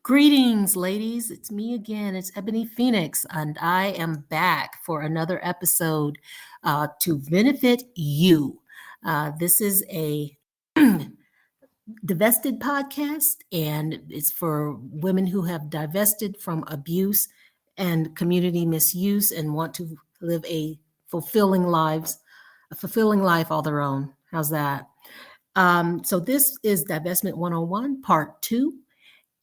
Greetings, ladies. It's me again. It's Ebony Phoenix, and I am back for another episode to benefit you. This is a divested podcast, and it's for women who have divested from abuse and community misuse and want to live a fulfilling life all their own. How's that? So this is Divestment 101, Part 2.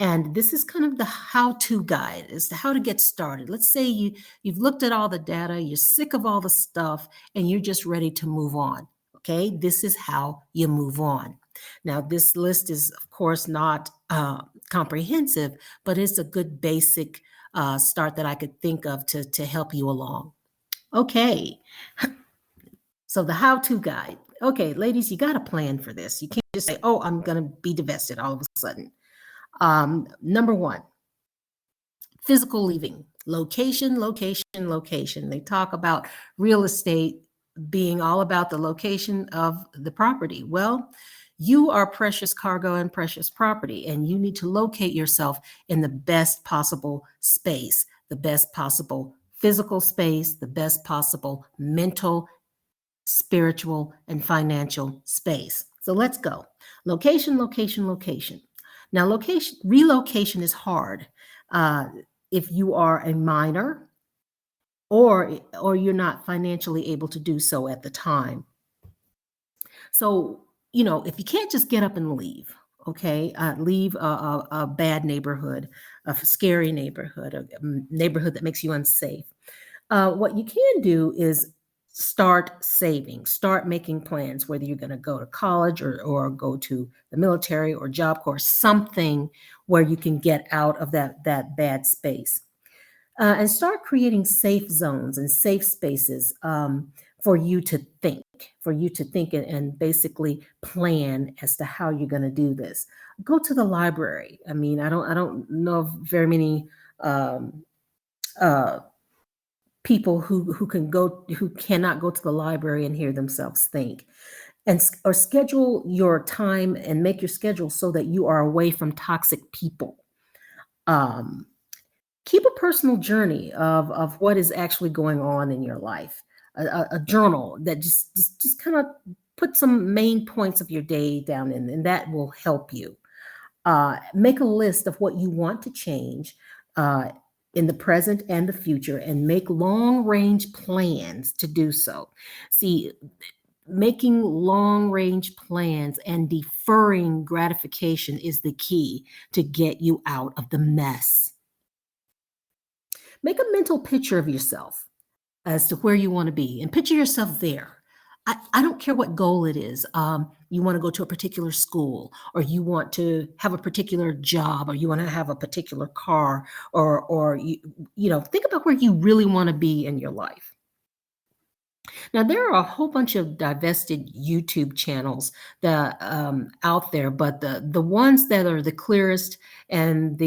And this is kind of the how-to guide as to how to get started. Let's say you've looked at all the data, you're sick of all the stuff, and you're just ready to move on. Okay, this is how you move on. Now, this list is, of course, not comprehensive, but it's a good basic start that I could think of to help you along. Okay, so the how-to guide. Okay, ladies, you got to plan for this. You can't just say, oh, I'm going to be divested all of a sudden. Number one, physical leaving. Location, location, location. They talk about real estate being all about the location of the property. Well, you are precious cargo and precious property, and you need to locate yourself in the best possible space, the best possible physical space, the best possible mental, spiritual, and financial space. So let's go. Location, location, location. Now, relocation is hard if you are a minor or you're not financially able to do so at the time. So, if you can't just get up and leave, okay, leave a bad neighborhood, a scary neighborhood, a neighborhood that makes you unsafe. What you can do is start saving, start making plans, whether you're going to go to college or go to the military or Job Corps, something where you can get out of that bad space. And start creating safe zones and safe spaces for you to think, and basically plan as to how you're going to do this. Go to the library. I mean, I don't know of very many people who cannot go to the library and hear themselves think, or schedule your time and make your schedule so that you are away from toxic people. Keep a personal journey of what is actually going on in your life, a journal that just kind of put some main points of your day down in, and that will help you. Make a list of what you want to change in the present and the future, and make long-range plans to do so. See, making long-range plans and deferring gratification is the key to get you out of the mess. Make a mental picture of yourself as to where you want to be, and picture yourself there. I don't care what goal it is. You want to go to a particular school, or you want to have a particular job, or you want to have a particular car, or think about where you really want to be in your life. Now, there are a whole bunch of divested YouTube channels that out there, but the ones that are the clearest and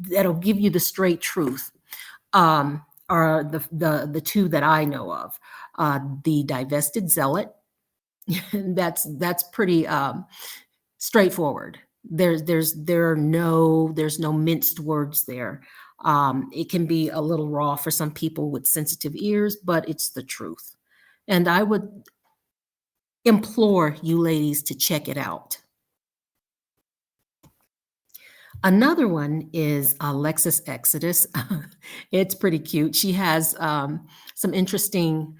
that'll give you the straight truth are the two that I know of. The Divested Zealot, that's pretty straightforward. There's no minced words there. It can be a little raw for some people with sensitive ears, but it's the truth. And I would implore you ladies to check it out. Another one is Alexis Exodus. It's pretty cute. She has some interesting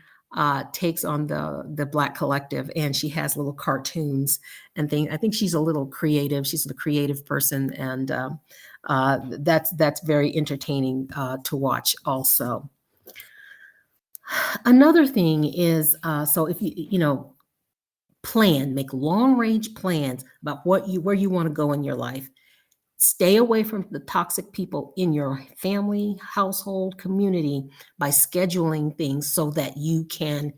takes on the Black collective, and she has little cartoons and things. I think she's a little creative. She's a creative person, and that's very entertaining to watch also. Another thing is, so if make long range plans about where you want to go in your life. Stay away from the toxic people in your family, household, community by scheduling things so that you can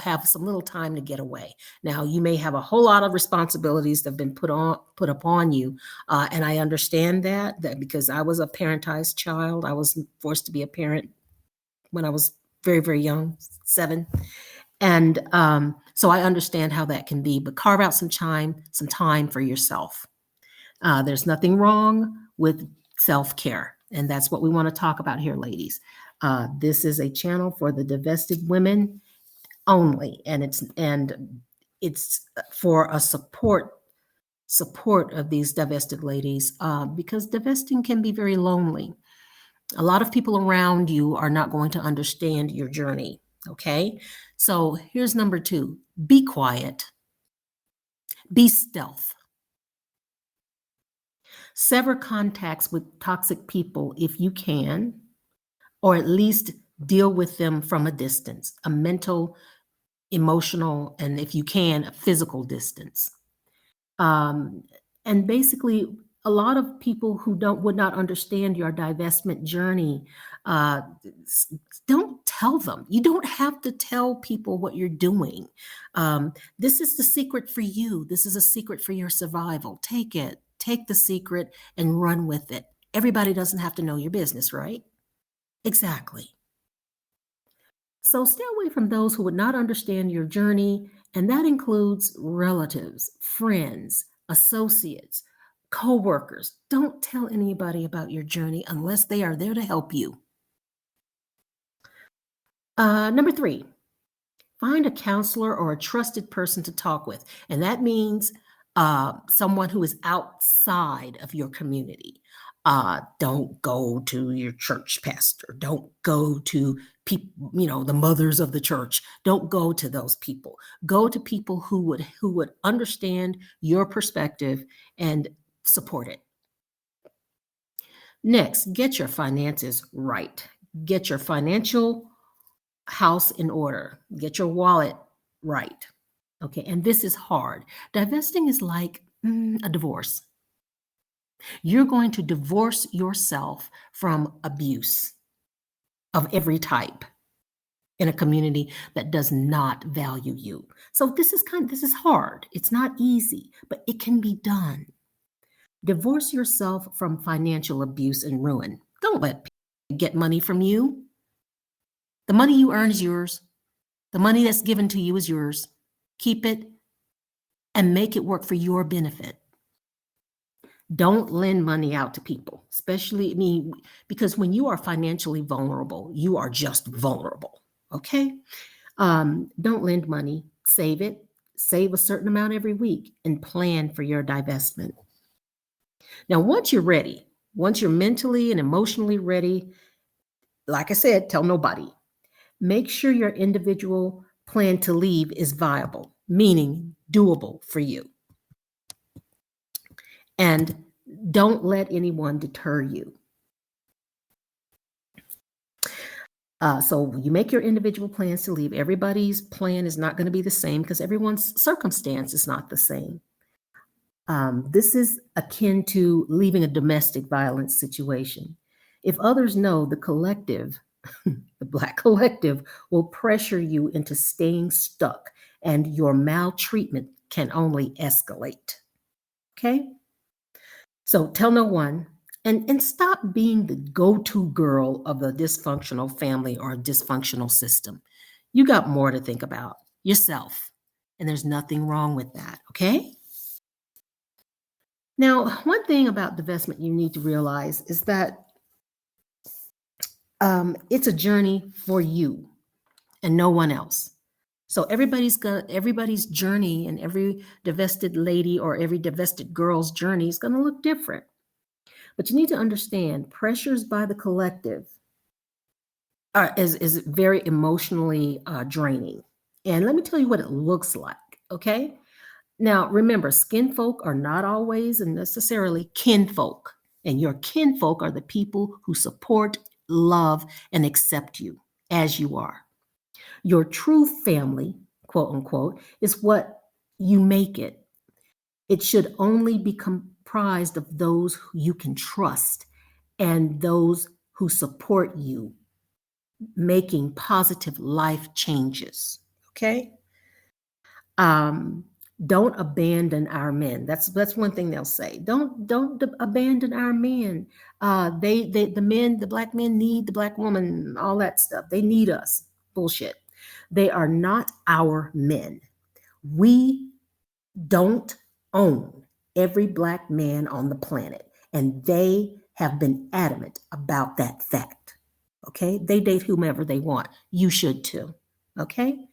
have some little time to get away. Now, you may have a whole lot of responsibilities that have been put upon you, and I understand that because I was a parentized child. I was forced to be a parent when I was very, very young, 7. And so I understand how that can be, but carve out some time for yourself. There's nothing wrong with self-care, and that's what we want to talk about here, ladies. This is a channel for the divested women only, and it's for a support of these divested ladies, because divesting can be very lonely. A lot of people around you are not going to understand your journey. Okay, so here's number 2: be quiet, be stealth. Sever contacts with toxic people if you can, or at least deal with them from a distance, a mental, emotional, and if you can, a physical distance. And basically, a lot of people who would not understand your divestment journey, don't tell them. You don't have to tell people what you're doing. This is the secret for you. This is a secret for your survival. Take it. Take the secret and run with it. Everybody doesn't have to know your business, right? Exactly. So stay away from those who would not understand your journey, and that includes relatives, friends, associates, co-workers. Don't tell anybody about your journey unless they are there to help you. Number 3, find a counselor or a trusted person to talk with, and that means someone who is outside of your community. Don't go to your church pastor. Don't go to people, the mothers of the church. Don't go to those people. Go to people who would understand your perspective and support it. Next, get your finances right. Get your financial house in order. Get your wallet right. Okay, and this is hard. Divesting is like a divorce. You're going to divorce yourself from abuse of every type in a community that does not value you. So this is hard. It's not easy, but it can be done. Divorce yourself from financial abuse and ruin. Don't let people get money from you. The money you earn is yours. The money that's given to you is yours. Keep it and make it work for your benefit. Don't lend money out to people, especially because when you are financially vulnerable, you are just vulnerable. Okay? Don't lend money. Save it. Save a certain amount every week and plan for your divestment. Now, once you're ready, once you're mentally and emotionally ready, like I said, tell nobody. Make sure your individual plan to leave is viable, meaning doable for you. And don't let anyone deter you. So you make your individual plans to leave. Everybody's plan is not going to be the same because everyone's circumstance is not the same. This is akin to leaving a domestic violence situation. If others know, the collective, the Black collective, will pressure you into staying stuck, and your maltreatment can only escalate. Okay? So tell no one, and stop being the go-to girl of a dysfunctional family or a dysfunctional system. You got more to think about yourself, and there's nothing wrong with that, okay? Now, one thing about divestment you need to realize is that it's a journey for you and no one else. So everybody's journey, and every divested lady or every divested girl's journey is going to look different. But you need to understand pressures by the collective is very emotionally draining. And let me tell you what it looks like. Okay. Now, remember, skin folk are not always and necessarily kinfolk. And your kinfolk are the people who support, love, and accept you as you are. Your true family, quote unquote, is what you make it. It should only be comprised of those who you can trust and those who support you making positive life changes. Okay. Um, don't abandon our men. That's one thing they'll say. Don't abandon our men. They the men, the black men need the black woman, all that stuff. They need us. Bullshit. They are not our men. We don't own every black man on the planet, and they have been adamant about that fact. Okay, they date whomever they want. You should too. Okay,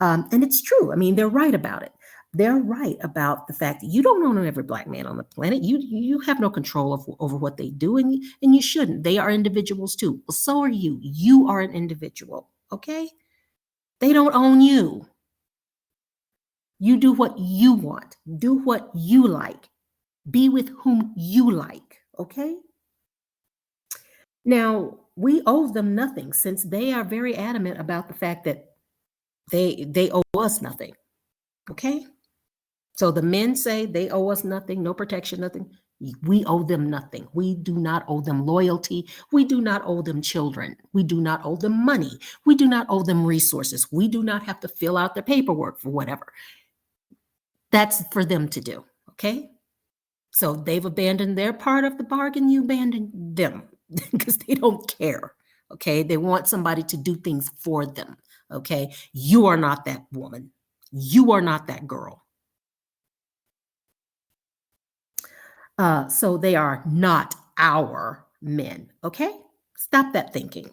and it's true. I mean, they're right about it. They're right about the fact that you don't own every black man on the planet. You have no control over what they do, and you shouldn't. They are individuals too. Well, so are you. You are an individual. Okay, they don't own you. You do what you want. Do what you like. Be with whom you like. Okay. Now we owe them nothing since they are very adamant about the fact that they owe us nothing. Okay. So the men say they owe us nothing, no protection, nothing. We owe them nothing. We do not owe them loyalty. We do not owe them children. We do not owe them money. We do not owe them resources. We do not have to fill out their paperwork for whatever. That's for them to do. Okay. So they've abandoned their part of the bargain. You abandon them because they don't care. Okay. They want somebody to do things for them. Okay. You are not that woman. You are not that girl. So they are not our men. Okay. Stop that thinking.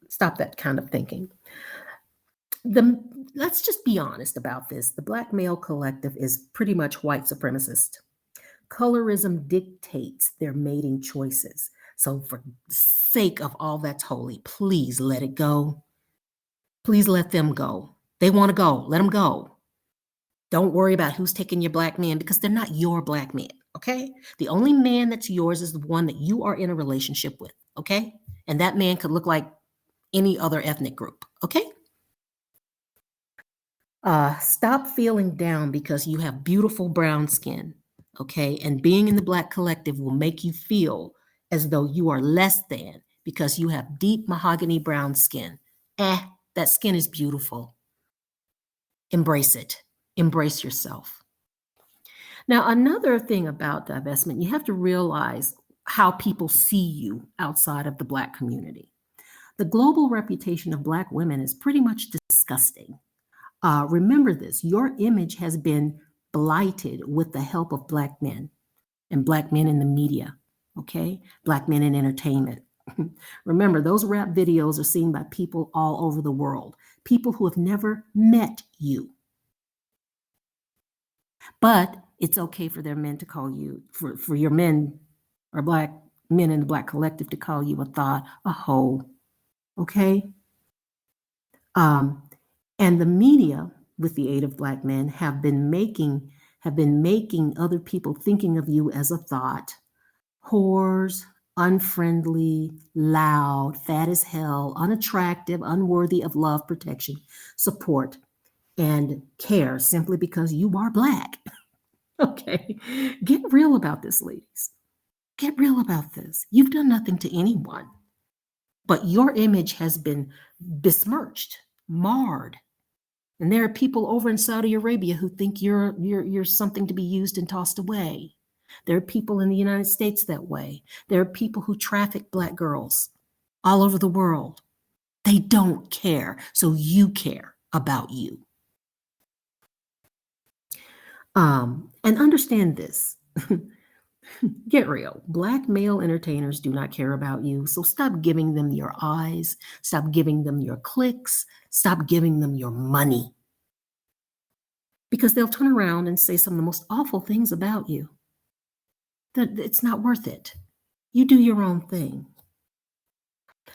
Stop that kind of thinking. Let's just be honest about this. The Black male collective is pretty much white supremacist. Colorism dictates their mating choices. So, for the sake of all that's holy, please let it go. Please let them go. They want to go. Let them go. Don't worry about who's taking your black man because they're not your black man. Okay. The only man that's yours is the one that you are in a relationship with. Okay. And that man could look like any other ethnic group. Okay. Stop feeling down because you have beautiful brown skin. Okay. And being in the Black collective will make you feel as though you are less than because you have deep mahogany brown skin. That skin is beautiful. Embrace it. Embrace yourself. Now, another thing about divestment, you have to realize how people see you outside of the Black community. The global reputation of Black women is pretty much disgusting. Remember this, your image has been blighted with the help of Black men and Black men in the media, okay? Black men in entertainment. Remember, those rap videos are seen by people all over the world, people who have never met you. But it's okay for their men to call you, for your men or Black men in the Black collective to call you a thought, a hoe, okay? And the media, with the aid of Black men, have been making other people thinking of you as a thought, whores, unfriendly, loud, fat as hell, unattractive, unworthy of love, protection, support, and care simply because you are Black. Okay, get real about this, ladies. Get real about this. You've done nothing to anyone, but your image has been besmirched, marred. And there are people over in Saudi Arabia who think you're something to be used and tossed away. There are people in the United States that way. There are people who traffic Black girls all over the world. They don't care, so you care about you. And understand this. Get real. Black male entertainers do not care about you, so stop giving them your eyes. Stop giving them your clicks. Stop giving them your money. Because they'll turn around and say some of the most awful things about you. That it's not worth it. You do your own thing.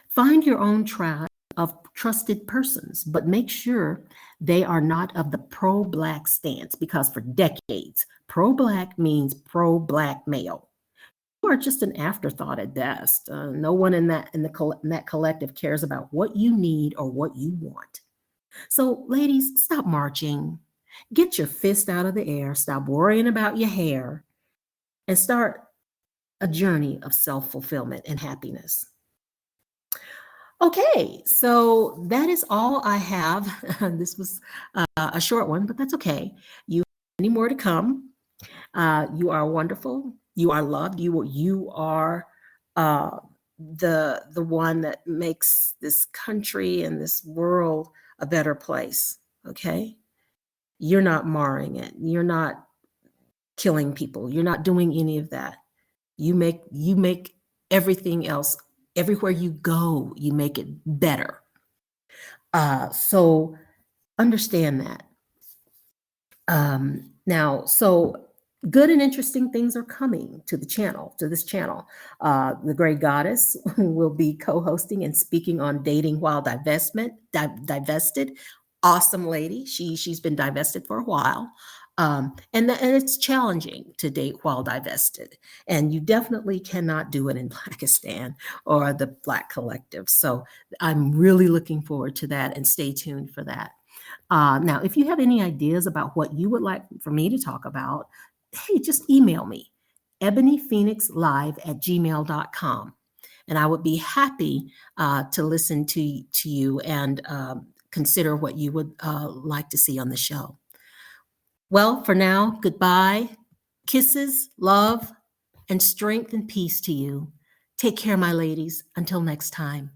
Find your own tribe of trusted persons, but make sure they are not of the pro-Black stance, because for decades, pro-Black means pro-Black male. You are just an afterthought at best. No one in that collective cares about what you need or what you want. So, ladies, stop marching. Get your fist out of the air. Stop worrying about your hair, and start a journey of self-fulfillment and happiness. Okay, so that is all I have. This was a short one, but that's okay. You have many more to come. You are wonderful. You are loved. You are the one that makes this country and this world a better place. Okay, you're not marring it. You're not killing people. You're not doing any of that. You make everything else. Everywhere you go, you make it better. So understand that. Now, so good and interesting things are coming to this channel. The Great Goddess will be co-hosting and speaking on dating while divested. Awesome lady. She's been divested for a while. And it's challenging to date while divested. And you definitely cannot do it in Pakistan or the Black collective. So I'm really looking forward to that, and stay tuned for that. Now, if you have any ideas about what you would like for me to talk about, hey, just email me, ebonyphoenixlive@gmail.com. And I would be happy to listen to you and consider what you would like to see on the show. Well, for now, goodbye. Kisses, love, and strength and peace to you. Take care, my ladies. Until next time.